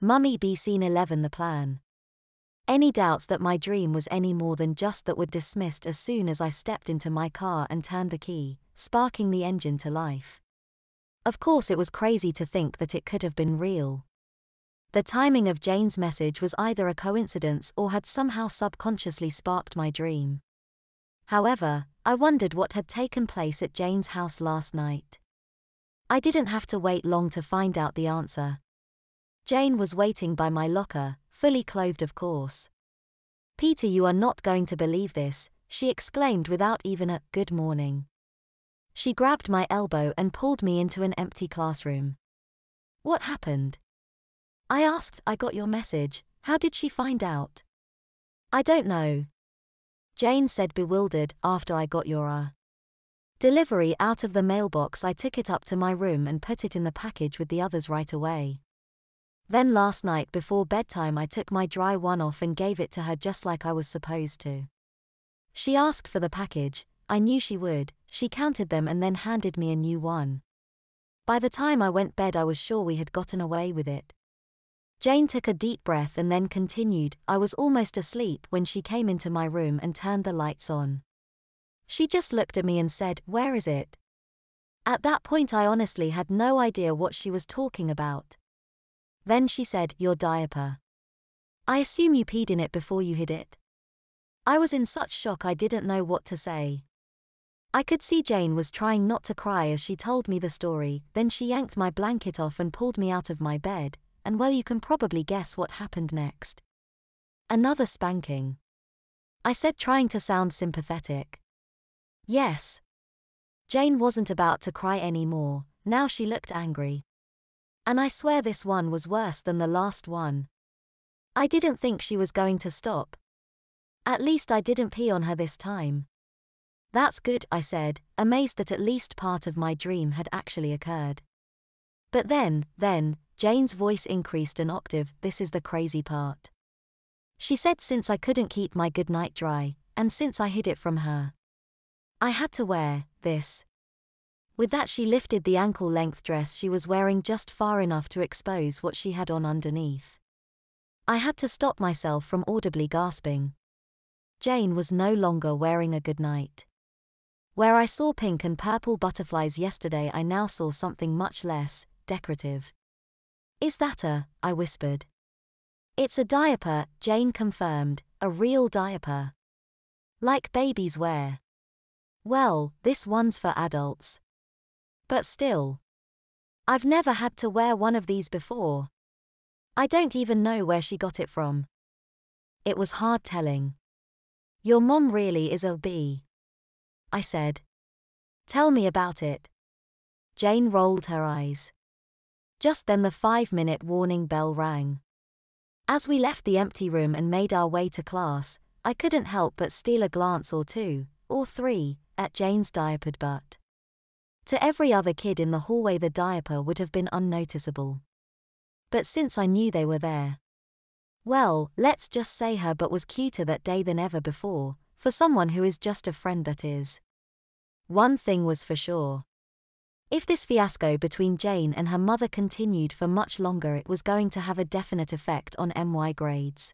Mummy B. Scene 11. The plan. Any doubts that my dream was any more than just that were dismissed as soon as I stepped into my car and turned the key, sparking the engine to life. Of course, it was crazy to think that it could have been real. The timing of Jane's message was either a coincidence or had somehow subconsciously sparked my dream. However, I wondered what had taken place at Jane's house last night. I didn't have to wait long to find out the answer. Jane was waiting by my locker, fully clothed of course. "Peter, you are not going to believe this," she exclaimed without even a "good morning." She grabbed my elbow and pulled me into an empty classroom. "What happened?" I asked. "I got your message. How did she find out?" "I don't know," Jane said, bewildered. "After I got your delivery out of the mailbox, I took it up to my room and put it in the package with the others right away. Then last night before bedtime I took my dry one off and gave it to her just like I was supposed to. She asked for the package. I knew she would. She counted them and then handed me a new one. By the time I went bed I was sure we had gotten away with it." Jane took a deep breath and then continued. "I was almost asleep when she came into my room and turned the lights on. She just looked at me and said, 'Where is it?' At that point I honestly had no idea what she was talking about. Then she said, 'Your diaper. I assume you peed in it before you hid it.' I was in such shock I didn't know what to say. I could see Jane was trying not to cry as she told me the story. Then she yanked my blanket off and pulled me out of my bed, and well, you can probably guess what happened next. Another spanking," I said, trying to sound sympathetic. "Yes." Jane wasn't about to cry anymore. Now she looked angry. "And I swear this one was worse than the last one." I didn't think she was going to stop. "At least I didn't pee on her this time." "That's good," I said, amazed that at least part of my dream had actually occurred. But then, Jane's voice increased an octave. "This is the crazy part," she said. "Since I couldn't keep my goodnight dry, and since I hid it from her, I had to wear this." With that she lifted the ankle-length dress she was wearing just far enough to expose what she had on underneath. I had to stop myself from audibly gasping. Jane was no longer wearing a goodnight. Where I saw pink and purple butterflies yesterday, I now saw something much less decorative. "Is that I whispered. "It's a diaper," Jane confirmed, "a real diaper. Like babies wear." "Well, this one's for adults. But still. I've never had to wear one of these before. I don't even know where she got it from." It was hard telling. "Your mom really is a bee," I said. "Tell me about it." Jane rolled her eyes. Just then the 5-minute warning bell rang. As we left the empty room and made our way to class, I couldn't help but steal a glance or two, or three, at Jane's diapered butt. To every other kid in the hallway the diaper would have been unnoticeable. But since I knew they were there, well, let's just say her butt was cuter that day than ever before, for someone who is just a friend, that is. One thing was for sure. If this fiasco between Jane and her mother continued for much longer, it was going to have a definite effect on MY grades.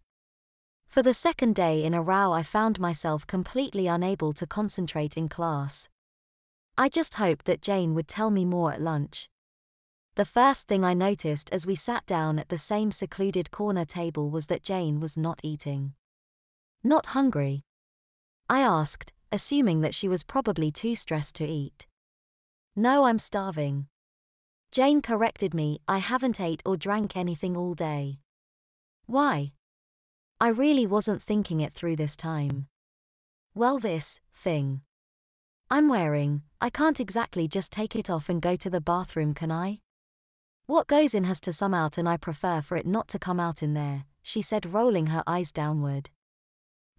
For the second day in a row I found myself completely unable to concentrate in class. I just hoped that Jane would tell me more at lunch. The first thing I noticed as we sat down at the same secluded corner table was that Jane was not eating. "Not hungry?" I asked, assuming that she was probably too stressed to eat. "No, I'm starving," Jane corrected me. "I haven't ate or drank anything all day." "Why?" I really wasn't thinking it through this time. "Well, this thing I'm wearing, I can't exactly just take it off and go to the bathroom, can I? What goes in has to come out, and I prefer for it not to come out in there," she said, rolling her eyes downward.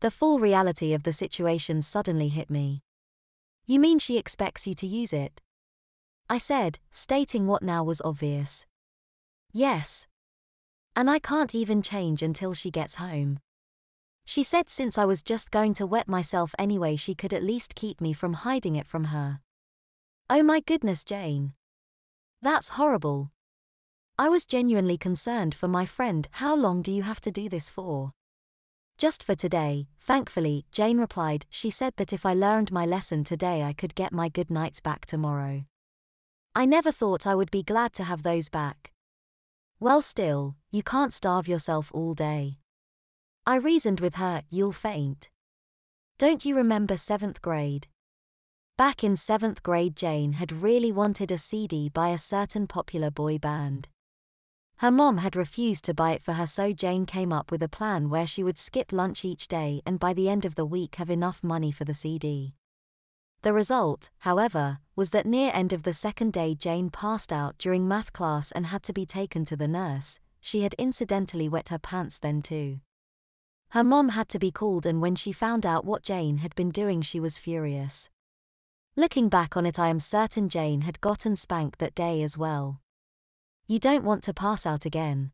The full reality of the situation suddenly hit me. "You mean she expects you to use it?" I said, stating what now was obvious. "Yes. And I can't even change until she gets home." She said since I was just going to wet myself anyway, she could at least keep me from hiding it from her. Oh my goodness, Jane. That's horrible. I was genuinely concerned for my friend. How long do you have to do this for? Just for today, thankfully, Jane replied. She said that if I learned my lesson today I could get my good nights back tomorrow. I never thought I would be glad to have those back. Well, still, you can't starve yourself all day. I reasoned with her. You'll faint. Don't you remember 7th grade? Back in 7th grade, Jane had really wanted a CD by a certain popular boy band. Her mom had refused to buy it for her, so Jane came up with a plan where she would skip lunch each day and by the end of the week have enough money for the CD. The result, however, was that near end of the second day Jane passed out during math class and had to be taken to the nurse. She had incidentally wet her pants then too. Her mom had to be called, and when she found out what Jane had been doing she was furious. Looking back on it, I am certain Jane had gotten spanked that day as well. You don't want to pass out again.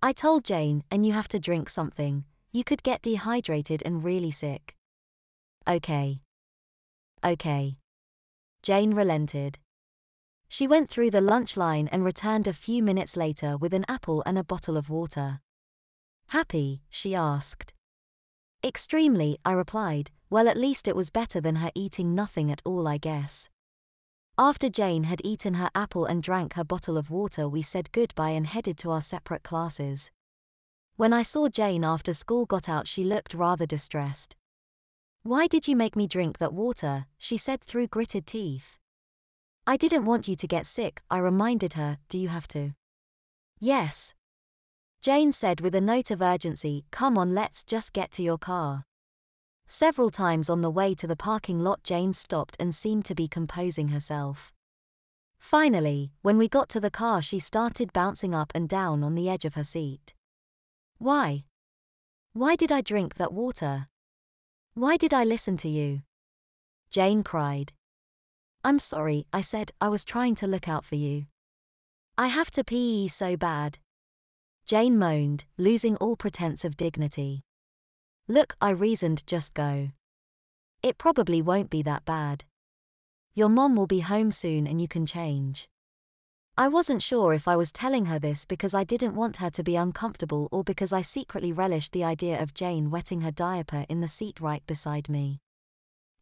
I told Jane, and you have to drink something. You could get dehydrated and really sick. Okay. Jane relented. She went through the lunch line and returned a few minutes later with an apple and a bottle of water. Happy? She asked. Extremely, I replied. Well, at least it was better than her eating nothing at all, I guess. After Jane had eaten her apple and drank her bottle of water, we said goodbye and headed to our separate classes. When I saw Jane after school got out, she looked rather distressed. Why did you make me drink that water? She said through gritted teeth. I didn't want you to get sick, I reminded her. Do you have to? Yes. Jane said with a note of urgency. Come on, let's just get to your car. Several times on the way to the parking lot Jane stopped and seemed to be composing herself. Finally, when we got to the car she started bouncing up and down on the edge of her seat. Why? Why did I drink that water? Why did I listen to you? Jane cried. I'm sorry, I said. I was trying to look out for you. I have to pee so bad. Jane moaned, losing all pretense of dignity. Look, I reasoned, just go. It probably won't be that bad. Your mom will be home soon and you can change. I wasn't sure if I was telling her this because I didn't want her to be uncomfortable or because I secretly relished the idea of Jane wetting her diaper in the seat right beside me.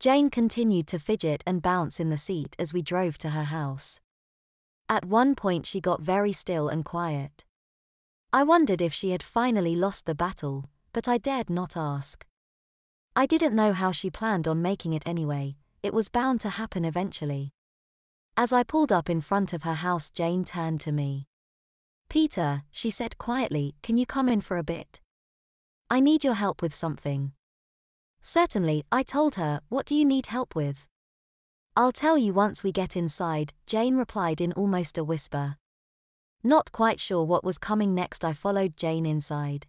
Jane continued to fidget and bounce in the seat as we drove to her house. At one point she got very still and quiet. I wondered if she had finally lost the battle, but I dared not ask. I didn't know how she planned on making it anyway. It was bound to happen eventually. As I pulled up in front of her house, Jane turned to me. Peter, she said quietly, can you come in for a bit? I need your help with something. Certainly, I told her. What do you need help with? I'll tell you once we get inside, Jane replied in almost a whisper. Not quite sure what was coming next, I followed Jane inside.